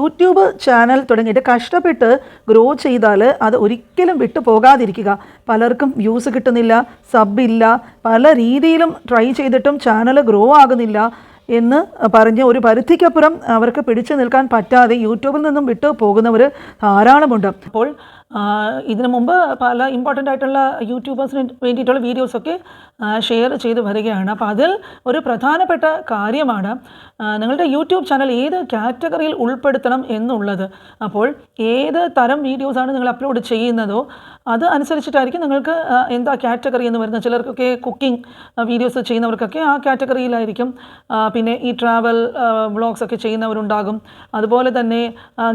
YouTube channel തുടങ്ങിയിട്ട് കഷ്ടപ്പെട്ട് grow ചെയ്താൽ അത് ഒരിക്കലും വിട്ടു പോകാതിരിക്കുക. പലർക്കും വ്യൂസ് കിട്ടുന്നില്ല, സബില്ല, പല രീതിയിലും ട്രൈ ചെയ്തിട്ടും ചാനൽ ഗ്രോ ആകുന്നില്ല എന്ന് പറഞ്ഞ് ഒരു പരിധിക്കപ്പുറം അവർക്ക് പിടിച്ചു നിൽക്കാൻ പറ്റാതെ യൂട്യൂബിൽ നിന്നും വിട്ടു പോകുന്നവർ ധാരാളമുണ്ട്. അപ്പോൾ ഇതിനു മുമ്പ് പല ഇമ്പോർട്ടൻ്റ് ആയിട്ടുള്ള യൂട്യൂബേഴ്സിന് വേണ്ടിയിട്ടുള്ള വീഡിയോസൊക്കെ ഷെയർ ചെയ്ത് വരികയാണ്. അപ്പോൾ അതിൽ ഒരു പ്രധാനപ്പെട്ട കാര്യമാണ് നിങ്ങളുടെ യൂട്യൂബ് ചാനൽ ഏത് കാറ്റഗറിയിൽ ഉൾപ്പെടുത്തണം എന്നുള്ളത്. അപ്പോൾ ഏത് തരം വീഡിയോസാണ് നിങ്ങൾ അപ്ലോഡ് ചെയ്യുന്നതോ അത് അനുസരിച്ചിട്ടായിരിക്കും നിങ്ങൾക്ക് എന്താ കാറ്റഗറി എന്ന് വരുന്നത്. ചിലർക്കൊക്കെ കുക്കിംഗ് വീഡിയോസ് ചെയ്യുന്നവർക്കൊക്കെ ആ കാറ്റഗറിയിലായിരിക്കും. പിന്നെ ഈ ട്രാവൽ വ്ളോഗ്സൊക്കെ ചെയ്യുന്നവരുണ്ടാകും. അതുപോലെ തന്നെ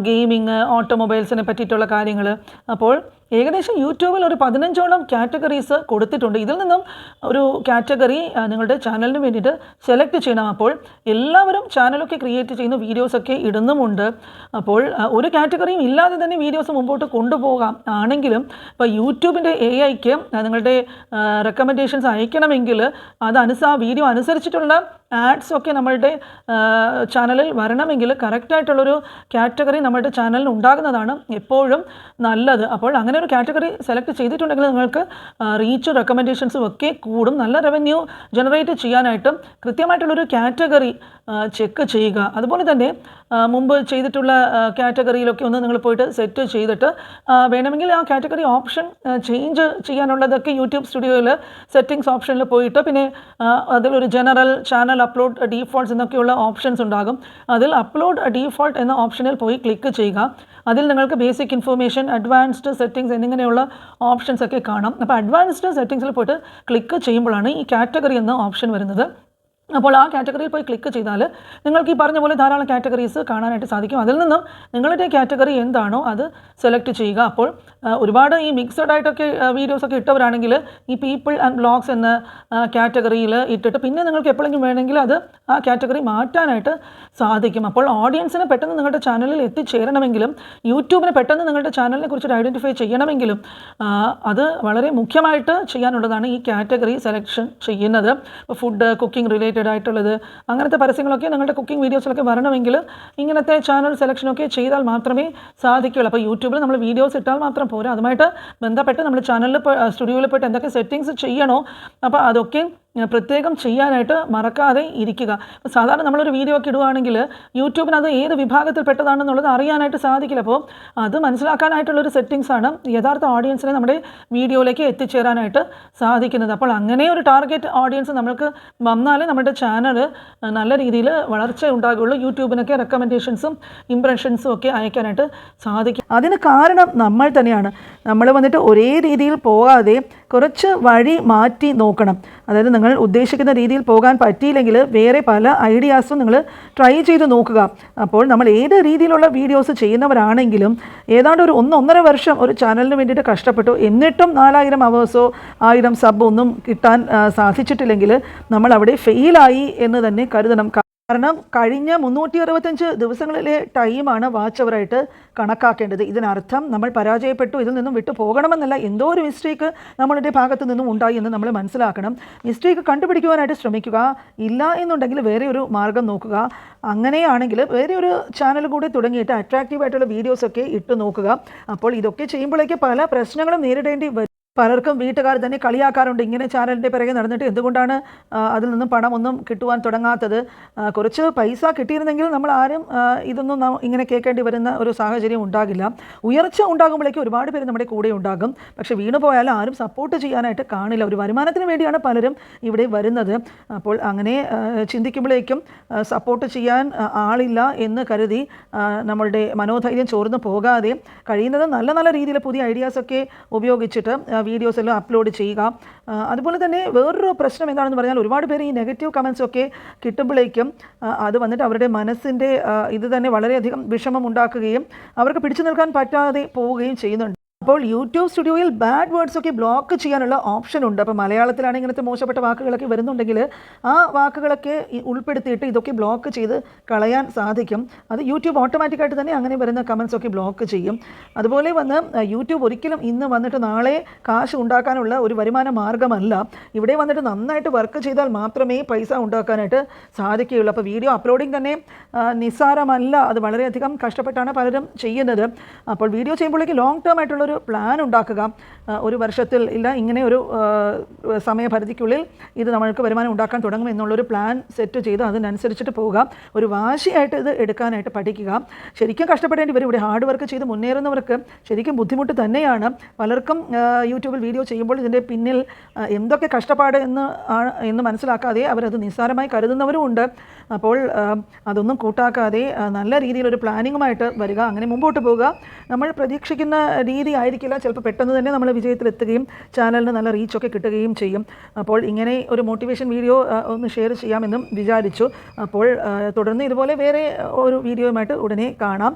ഗെയിമിങ്, ഓട്ടോമൊബൈൽസിനെ പറ്റിയിട്ടുള്ള കാര്യങ്ങൾ. അപ്പോൾ ഏകദേശം യൂട്യൂബിൽ ഒരു 15ഓളം കാറ്റഗറീസ് കൊടുത്തിട്ടുണ്ട്. ഇതിൽ നിന്നും ഒരു കാറ്റഗറി നിങ്ങളുടെ ചാനലിന് വേണ്ടിയിട്ട് സെലക്ട് ചെയ്യണം. അപ്പോൾ എല്ലാവരും ചാനലൊക്കെ ക്രിയേറ്റ് ചെയ്യുന്ന വീഡിയോസൊക്കെ ഇടുന്നുമുണ്ട്. അപ്പോൾ ഒരു കാറ്റഗറിയും ഇല്ലാതെ തന്നെ വീഡിയോസ് മുമ്പോട്ട് കൊണ്ടുപോകാം. ആണെങ്കിലും ഇപ്പോൾ യൂട്യൂബിൻ്റെ AI-ക്ക് നിങ്ങളുടെ റെക്കമെൻഡേഷൻസ് അയക്കണമെങ്കിൽ ആ വീഡിയോ അനുസരിച്ചിട്ടുള്ള ആഡ്സൊക്കെ നമ്മളുടെ ചാനലിൽ വരണമെങ്കിൽ കറക്റ്റായിട്ടുള്ളൊരു കാറ്റഗറി നമ്മുടെ ചാനലിന് ഉണ്ടാകുന്നതാണ് എപ്പോഴും നല്ലത്. അപ്പോൾ അങ്ങനെ ഒരു കാറ്റഗറി സെലക്ട് ചെയ്തിട്ടുണ്ടെങ്കിൽ നിങ്ങൾക്ക് റീച്ച്, റെക്കമെൻഡേഷൻസും ഒക്കെ കൂടും. നല്ല റവന്യൂ ജനറേറ്റ് ചെയ്യാനായിട്ടും കൃത്യമായിട്ടുള്ളൊരു കാറ്റഗറി ചെക്ക് ചെയ്യുക. അതുപോലെ തന്നെ മുമ്പ് ചെയ്തിട്ടുള്ള കാറ്റഗറിയിലൊക്കെ ഒന്ന് നിങ്ങൾ പോയിട്ട് സെറ്റ് ചെയ്തിട്ട് വേണമെങ്കിൽ ആ കാറ്റഗറി ഓപ്ഷൻ ചേഞ്ച് ചെയ്യാനുള്ളതൊക്കെ യൂട്യൂബ് സ്റ്റുഡിയോയിൽ സെറ്റിങ്സ് ഓപ്ഷനിൽ പോയിട്ട് പിന്നെ അതിലൊരു ജനറൽ ചാനൽ അപ്ലോഡ് ഡീഫോൾട്ട്സ് എന്നൊക്കെയുള്ള ഓപ്ഷൻസ് ഉണ്ടാകും. അതിൽ അപ്ലോഡ് ഡീഫോൾട്ട് എന്ന ഓപ്ഷനിൽ പോയി ക്ലിക്ക് ചെയ്യുക. അതിൽ നിങ്ങൾക്ക് ബേസിക് ഇൻഫർമേഷൻ, അഡ്വാൻസ്ഡ് സെറ്റിങ്സ് എന്നിങ്ങനെയുള്ള ഓപ്ഷൻസ് ഒക്കെ കാണാം. അപ്പോൾ അഡ്വാൻസ്ഡ് സെറ്റിങ്സിൽ പോയിട്ട് ക്ലിക്ക് ചെയ്യുമ്പോഴാണ് ഈ കാറ്റഗറി എന്ന ഓപ്ഷൻ വരുന്നത്. അപ്പോൾ ആ കാറ്റഗറിയിൽ പോയി ക്ലിക്ക് ചെയ്താൽ നിങ്ങൾക്ക് ഈ പറഞ്ഞ പോലെ ധാരാളം കാറ്റഗറീസ് കാണാനായിട്ട് സാധിക്കും. അതിൽ നിന്നും നിങ്ങളുടെ കാറ്റഗറി എന്താണോ അത് സെലക്ട് ചെയ്യുക. അപ്പോൾ ഒരുപാട് ഈ മിക്സഡ് ആയിട്ടൊക്കെ വീഡിയോസൊക്കെ ഇട്ടവരാണെങ്കിൽ ഈ പീപ്പിൾ ആൻഡ് വ്ളോഗ്സ് എന്ന കാറ്റഗറിയിൽ ഇട്ടിട്ട് പിന്നെ നിങ്ങൾക്ക് എപ്പോഴെങ്കിലും വേണമെങ്കിൽ അത് ആ കാറ്റഗറി മാറ്റാനായിട്ട് സാധിക്കും. അപ്പോൾ ഓഡിയൻസിന് പെട്ടെന്ന് നിങ്ങളുടെ ചാനലിൽ എത്തിച്ചേരണമെങ്കിലും യൂട്യൂബിന് പെട്ടെന്ന് നിങ്ങളുടെ ചാനലിനെ കുറിച്ച് ഐഡൻറ്റിഫൈ ചെയ്യണമെങ്കിലും അത് വളരെ മുഖ്യമായിട്ട് ചെയ്യാനുള്ളതാണ് ഈ കാറ്റഗറി സെലക്ഷൻ ചെയ്യുന്നത്. ഫുഡ്, കുക്കിംഗ് റിലേറ്റഡ് ആയിട്ടുള്ളത് അങ്ങനത്തെ പരസ്യങ്ങളൊക്കെ നിങ്ങളുടെ കുക്കിംഗ് വീഡിയോസിലൊക്കെ വരണമെങ്കിൽ ഇങ്ങനത്തെ ചാനൽ സെലക്ഷനൊക്കെ ചെയ്താൽ മാത്രമേ സാധിക്കുകയുള്ളൂ. അപ്പോൾ യൂട്യൂബിൽ നമ്മൾ വീഡിയോസ് ഇട്ടാൽ മാത്രം പോരാ, അതുമായിട്ട് ബന്ധപ്പെട്ട് നമ്മൾ ചാനലിൽ സ്റ്റുഡിയോയിൽ പോയിട്ട് എന്തൊക്കെ സെറ്റിങ്സ് ചെയ്യണോ അപ്പോൾ അതൊക്കെ പ്രത്യേകം ചെയ്യാനായിട്ട് മറക്കാതെ ഇരിക്കുക. സാധാരണ നമ്മളൊരു വീഡിയോ ഒക്കെ ഇടുകയാണെങ്കിൽ യൂട്യൂബിന് അത് ഏത് വിഭാഗത്തിൽപ്പെട്ടതാണെന്നുള്ളത് അറിയാനായിട്ട് സാധിക്കില്ല. അപ്പോൾ അത് മനസ്സിലാക്കാനായിട്ടുള്ളൊരു സെറ്റിങ്സാണ് യഥാർത്ഥ ഓഡിയൻസിനെ നമ്മുടെ വീഡിയോയിലേക്ക് എത്തിച്ചേരാനായിട്ട് സാധിക്കുന്നത്. അപ്പോൾ അങ്ങനെ ഒരു ടാർഗറ്റ് ഓഡിയൻസ് നമ്മൾക്ക് വന്നാലേ നമ്മുടെ ചാനൽ നല്ല രീതിയിൽ വളർച്ച ഉണ്ടാകുകയുള്ളൂ. യൂട്യൂബിനൊക്കെ റെക്കമെൻഡേഷൻസും ഇംപ്രഷൻസും ഒക്കെ അയക്കാനായിട്ട് സാധിക്കും. അതിന് കാരണം നമ്മൾ തന്നെയാണ്. നമ്മൾ വന്നിട്ട് ഒരേ രീതിയിൽ പോകാതെ കുറച്ച് വഴി മാറ്റി നോക്കണം. അതായത് നിങ്ങൾ ഉദ്ദേശിക്കുന്ന രീതിയിൽ പോകാൻ പറ്റിയില്ലെങ്കിൽ വേറെ പല ഐഡിയാസും നിങ്ങൾ ട്രൈ ചെയ്ത് നോക്കുക. അപ്പോൾ നമ്മൾ ഏത് രീതിയിലുള്ള വീഡിയോസ് ചെയ്യുന്നവരാണെങ്കിലും ഏതാണ്ട് ഒരു 1-1.5 വർഷം ഒരു ചാനലിന് വേണ്ടിയിട്ട് കഷ്ടപ്പെട്ടു, എന്നിട്ടും 4000 അവേഴ്സോ 1000 സബ് ഒന്നും കിട്ടാൻ സാധിച്ചിട്ടില്ലെങ്കിൽ നമ്മൾ അവിടെ ഫെയിലായി എന്ന് തന്നെ കരുതണം. കാരണം കഴിഞ്ഞ 365 ദിവസങ്ങളിലെ ടൈമാണ് വാച്ച് അവറായിട്ട് കണക്കാക്കേണ്ടത്. ഇതിനർത്ഥം നമ്മൾ പരാജയപ്പെട്ടു, ഇതിൽ നിന്നും വിട്ടു പോകണമെന്നല്ല, എന്തോ ഒരു മിസ്റ്റേക്ക് നമ്മളുടെ ഭാഗത്തു നിന്നും ഉണ്ടായി എന്ന് നമ്മൾ മനസ്സിലാക്കണം. മിസ്റ്റേക്ക് കണ്ടുപിടിക്കുവാനായിട്ട് ശ്രമിക്കുക. ഇല്ല എന്നുണ്ടെങ്കിൽ വേറെ ഒരു മാർഗം നോക്കുക. അങ്ങനെയാണെങ്കിൽ വേറെ ഒരു ചാനൽ കൂടി തുടങ്ങിയിട്ട് അട്രാക്റ്റീവായിട്ടുള്ള വീഡിയോസൊക്കെ ഇട്ട് നോക്കുക. അപ്പോൾ ഇതൊക്കെ ചെയ്യുമ്പോഴേക്ക് പല പ്രശ്നങ്ങളും നേരിടേണ്ടി വരും. പലർക്കും വീട്ടുകാർ തന്നെ കളിയാക്കാറുണ്ട്, ഇങ്ങനെ ചാനലിൻ്റെ പിറകെ നടന്നിട്ട് എന്തുകൊണ്ടാണ് അതിൽ നിന്നും പണമൊന്നും കിട്ടുവാൻ തുടങ്ങാത്തത്. കുറച്ച് പൈസ കിട്ടിയിരുന്നെങ്കിൽ നമ്മൾ ആരും ഇതൊന്നും ഇങ്ങനെ കേൾക്കേണ്ടി വരുന്ന ഒരു സാഹചര്യം ഉണ്ടാകില്ല. ഉയർച്ച ഉണ്ടാകുമ്പോഴേക്കും ഒരുപാട് പേര് നമ്മുടെ കൂടെ ഉണ്ടാകും. പക്ഷേ വീണു പോയാൽ ആരും സപ്പോർട്ട് ചെയ്യാനായിട്ട് കാണില്ല. ഒരു വരുമാനത്തിന് വേണ്ടിയാണ് പലരും ഇവിടെ വരുന്നത്. അപ്പോൾ അങ്ങനെ ചിന്തിക്കുമ്പോഴേക്കും സപ്പോർട്ട് ചെയ്യാൻ ആളില്ല എന്ന് കരുതി നമ്മളുടെ മനോധൈര്യം ചോർന്ന് പോകാതെ കഴിയുന്നത് നല്ല നല്ല രീതിയിൽ പുതിയ ഐഡിയാസൊക്കെ ഉപയോഗിച്ചിട്ട് വീഡിയോസ് എല്ലാം അപ്ലോഡ് ചെയ്യുക. അതുപോലെ തന്നെ വേറൊരു പ്രശ്നം എന്താണെന്ന് പറഞ്ഞാൽ ഒരുപാട് പേര് ഈ നെഗറ്റീവ് കമൻസൊക്കെ കിട്ടുമ്പോഴേക്കും അത് വന്നിട്ട് അവരുടെ മനസ്സിൻ്റെ ഇത് തന്നെ വളരെയധികം വിഷമം ഉണ്ടാക്കുകയും അവർക്ക് പിടിച്ചു നിൽക്കാൻ പറ്റാതെ പോവുകയും ചെയ്യുന്നുണ്ട്. അപ്പോൾ യൂട്യൂബ് സ്റ്റുഡിയോയിൽ ബാഡ് വേർഡ്സ് ഒക്കെ ബ്ലോക്ക് ചെയ്യാനുള്ള ഓപ്ഷൻ ഉണ്ട്. അപ്പോൾ മലയാളത്തിലാണ് ഇങ്ങനത്തെ മോശപ്പെട്ട വാക്കുകളൊക്കെ വരുന്നുണ്ടെങ്കിൽ ആ വാക്കുകളൊക്കെ ഉൾപ്പെടുത്തിയിട്ട് ഇതൊക്കെ ബ്ലോക്ക് ചെയ്ത് കളയാൻ സാധിക്കും. അത് യൂട്യൂബ് ഓട്ടോമാറ്റിക്കായിട്ട് തന്നെ അങ്ങനെ വരുന്ന കമൻസ് ഒക്കെ ബ്ലോക്ക് ചെയ്യും. അതുപോലെ വന്ന് യൂട്യൂബ് ഒരിക്കലും ഇന്ന് വന്നിട്ട് നാളെ കാശ് ഉണ്ടാക്കാനുള്ള ഒരു വരുമാന മാർഗ്ഗമല്ല. ഇവിടെ വന്നിട്ട് നന്നായിട്ട് വർക്ക് ചെയ്താൽ മാത്രമേ പൈസ ഉണ്ടാക്കാനായിട്ട് സാധിക്കുകയുള്ളൂ. അപ്പോൾ വീഡിയോ അപ്ലോഡിങ് തന്നെ നിസ്സാരമല്ല, അത് വളരെയധികം കഷ്ടപ്പെട്ടാണ് പലരും ചെയ്യുന്നത്. അപ്പോൾ വീഡിയോ ചെയ്യുമ്പോഴേക്ക് ലോങ് ടേം ആയിട്ടുള്ളൊരു പ്ലാൻ ഉണ്ടാക്കുക. ഒരു വർഷത്തിൽ ഇല്ല ഇങ്ങനെ ഒരു സമയപരിധിക്കുള്ളിൽ ഇത് നമ്മൾക്ക് വരുമാനം ഉണ്ടാക്കാൻ തുടങ്ങും എന്നുള്ളൊരു പ്ലാൻ സെറ്റ് ചെയ്ത് അതിനനുസരിച്ചിട്ട് പോവുക. ഒരു വാശിയായിട്ട് ഇത് എടുക്കാനായിട്ട് പഠിക്കുക. ശരിക്കും കഷ്ടപ്പെടേണ്ടി വരും. ഇവിടെ ഹാർഡ് വർക്ക് ചെയ്ത് മുന്നേറുന്നവർക്ക് ശരിക്കും ബുദ്ധിമുട്ട് തന്നെയാണ്. പലർക്കും യൂട്യൂബിൽ വീഡിയോ ചെയ്യുമ്പോൾ ഇതിൻ്റെ പിന്നിൽ എന്തൊക്കെ കഷ്ടപ്പാട് എന്ന് മനസ്സിലാക്കാതെ അവരത് നിസ്സാരമായി കരുതുന്നവരും ഉണ്ട്. അപ്പോൾ അതൊന്നും കൂട്ടാക്കാതെ നല്ല രീതിയിലൊരു പ്ലാനിങ്ങുമായിട്ട് വരിക, അങ്ങനെ മുമ്പോട്ട് പോവുക. നമ്മൾ പ്രതീക്ഷിക്കുന്ന രീതി ആയിരിക്കില്ല, ചിലപ്പോൾ പെട്ടെന്ന് തന്നെ നമ്മൾ വിജയത്തിലെത്തുകയും ചാനലിന് നല്ല റീച്ചൊക്കെ കിട്ടുകയും ചെയ്യും. അപ്പോൾ ഇങ്ങനെ ഒരു മോട്ടിവേഷൻ വീഡിയോ ഒന്ന് ഷെയർ ചെയ്യാമെന്നും വിചാരിച്ചു. അപ്പോൾ തുടർന്ന് ഇതുപോലെ വേറെ ഒരു വീഡിയോയുമായിട്ട് ഉടനെ കാണാം.